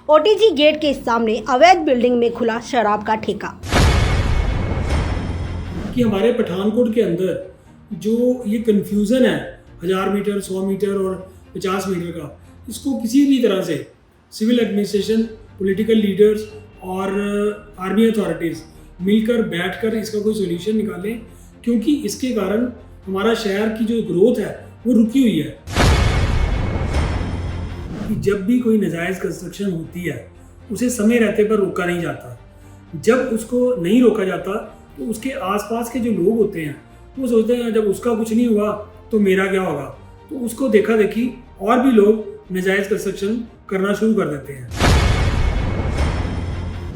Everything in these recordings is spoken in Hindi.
ओटीजी गेट के सामने अवैध बिल्डिंग में खुला शराब का ठेका। कि हमारे पठानकोट के अंदर जो ये कन्फ्यूज़न है 1000 मीटर, 100 मीटर और 50 मीटर का, इसको किसी भी तरह से सिविल एडमिनिस्ट्रेशन, पॉलिटिकल लीडर्स और आर्मी अथॉरिटीज़ मिलकर बैठकर इसका कोई सोल्यूशन निकालें, क्योंकि इसके कारण हमारा शहर की जो ग्रोथ है वो रुकी हुई है। कि जब भी कोई नाजायज़ कंस्ट्रक्शन होती है उसे समय रहते पर रोका नहीं जाता। जब उसको नहीं रोका जाता तो उसके आसपास के जो लोग होते हैं वो सोचते हैं जब उसका कुछ नहीं हुआ तो मेरा क्या होगा, तो उसको देखा देखी और भी लोग नाजायज़ कंस्ट्रक्शन करना शुरू कर देते हैं।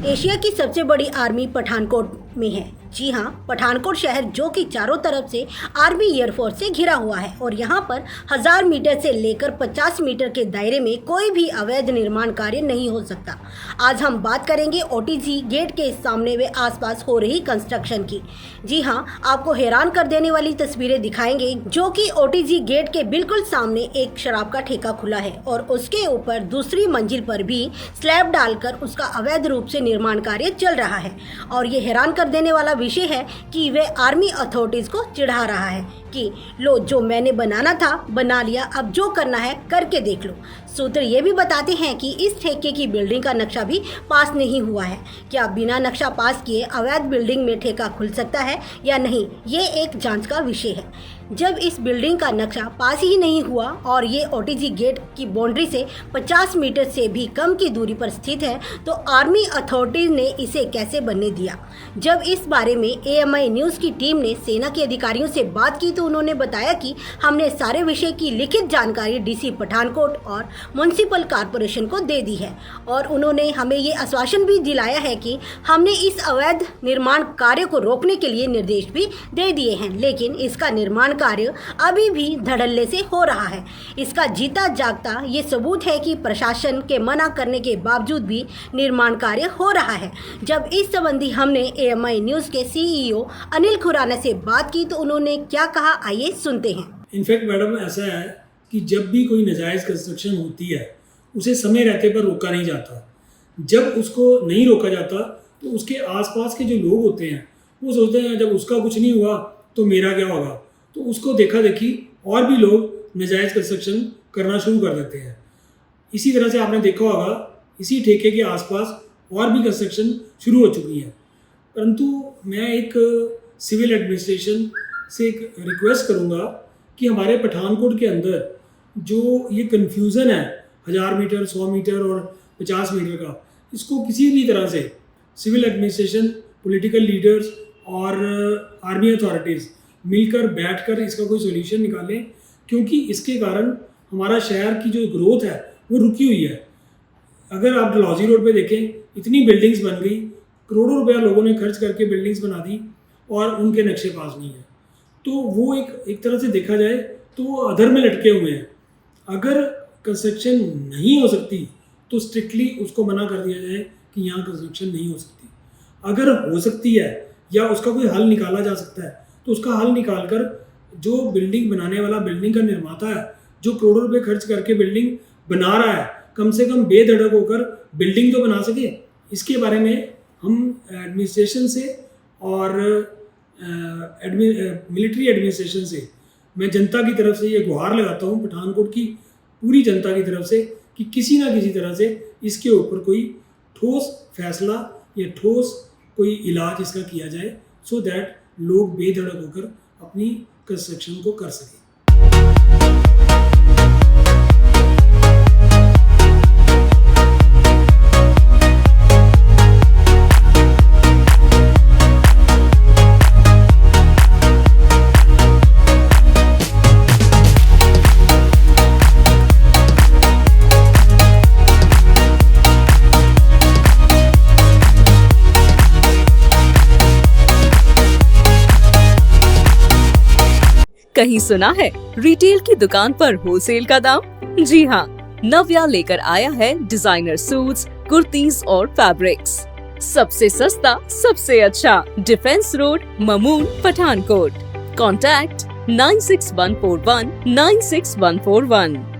एशिया की सबसे बड़ी आर्मी पठानकोट में है। जी हाँ, पठानकोट शहर जो कि चारों तरफ से आर्मी एयरफोर्स से घिरा हुआ है और यहाँ पर 1000 मीटर से लेकर 50 मीटर के दायरे में कोई भी अवैध निर्माण कार्य नहीं हो सकता। आज हम बात करेंगे ओटीजी गेट के सामने व आसपास हो रही कंस्ट्रक्शन की। जी हाँ, आपको हैरान कर देने वाली तस्वीरें दिखाएंगे, जो कि ओटीजी गेट के बिल्कुल सामने एक शराब का ठेका खुला है और उसके ऊपर दूसरी मंजिल पर भी स्लैब डालकर उसका अवैध रूप से निर्माण कार्य चल रहा है। और ये हैरान कर देने वाला विषय है कि वे आर्मी अथॉरिटीज को चिढ़ा रहा है कि लो, जो मैंने बनाना था बना लिया, अब जो करना है करके देख लो। सूत्र ये भी बताते हैं कि इस ठेके की बिल्डिंग का नक्शा भी पास नहीं हुआ है। क्या बिना नक्शा पास किए अवैध बिल्डिंग में ठेका खुल सकता है या नहीं, ये एक जांच का विषय है। जब इस बिल्डिंग का नक्शा पास ही नहीं हुआ और ये ओटीजी गेट की बाउंड्री से 50 मीटर से भी कम की दूरी पर स्थित है, तो आर्मी अथॉरिटीज ने इसे कैसे बनने दिया। जब इस बारे में AMI न्यूज़ की टीम ने सेना के अधिकारियों से बात की तो उन्होंने बताया कि हमने सारे विषय की लिखित जानकारी DC पठानकोट और म्युनिसिपल कॉरपोरेशन को दे दी है और उन्होंने हमें ये आश्वासन भी दिलाया है कि हमने इस अवैध निर्माण कार्य को रोकने के लिए निर्देश भी दे दिए हैं, लेकिन इसका निर्माण कार्य अभी भी धड़ल्ले से हो रहा है। इसका जीता जागता ये सबूत है कि प्रशासन के मना करने के बावजूद भी निर्माण कार्य हो रहा है। जब इस संबंधी हमने AMI न्यूज़ के CEO अनिल खुराना से बात की तो उन्होंने क्या कहा, आइए सुनते हैं। इनफैक्ट मैडम, ऐसा है कि जब भी कोई नाजायज़ कंस्ट्रक्शन होती है उसे समय रहते पर रोका नहीं जाता। जब उसको नहीं रोका जाता तो उसके आसपास के जो लोग होते हैं वो सोचते हैं जब उसका कुछ नहीं हुआ तो मेरा क्या होगा, तो उसको देखा देखी और भी लोग नाजायज़ कंस्ट्रक्शन करना शुरू कर देते हैं। इसी तरह से आपने देखा होगा इसी ठेके के आसपास और भी कंस्ट्रक्शन शुरू हो चुकी है। परंतु मैं एक सिविल एडमिनिस्ट्रेशन से एक रिक्वेस्ट करूँगा कि हमारे पठानकोट के अंदर जो ये कन्फ्यूज़न है 1000 मीटर, 100 मीटर और 50 मीटर का, इसको किसी भी तरह से सिविल एडमिनिस्ट्रेशन, पॉलिटिकल लीडर्स और आर्मी अथॉरिटीज़ मिलकर बैठकर इसका कोई सोल्यूशन निकालें, क्योंकि इसके कारण हमारा शहर की जो ग्रोथ है वो रुकी हुई है। अगर आप डलहौजी रोड पे देखें, इतनी बिल्डिंग्स बन गई, करोड़ों रुपया लोगों ने खर्च करके बिल्डिंग्स बना दी और उनके नक्शे पास नहीं है, तो वो एक तरह से देखा जाए तो वो अधर में लटके हुए हैं। अगर कंस्ट्रक्शन नहीं हो सकती तो स्ट्रिक्टली उसको मना कर दिया जाए कि यहाँ कंस्ट्रक्शन नहीं हो सकती। अगर हो सकती है या उसका कोई हल निकाला जा सकता है तो उसका हल निकाल कर जो बिल्डिंग बनाने वाला, बिल्डिंग का निर्माता है, जो करोड़ों रुपए खर्च करके बिल्डिंग बना रहा है, कम से कम बेधड़क होकर बिल्डिंग तो बना सके। इसके बारे में हम एडमिनिस्ट्रेशन से और मिलिट्री एडमिनिस्ट्रेशन से, मैं जनता की तरफ से ये गुहार लगाता हूँ, पठानकोट की पूरी जनता की तरफ से, कि किसी ना किसी तरह से इसके ऊपर कोई ठोस फैसला या ठोस कोई इलाज इसका किया जाए, सो दैट लोग बेधड़क होकर अपनी कंस्ट्रक्शन को कर सकें। कहीं सुना है रिटेल की दुकान पर होलसेल का दाम? जी हाँ, नव्या लेकर आया है डिजाइनर सूट्स, कुर्तीज और फैब्रिक्स। सबसे सस्ता, सबसे अच्छा, defence road, Mamun, Pathankot. Contact 9614196141।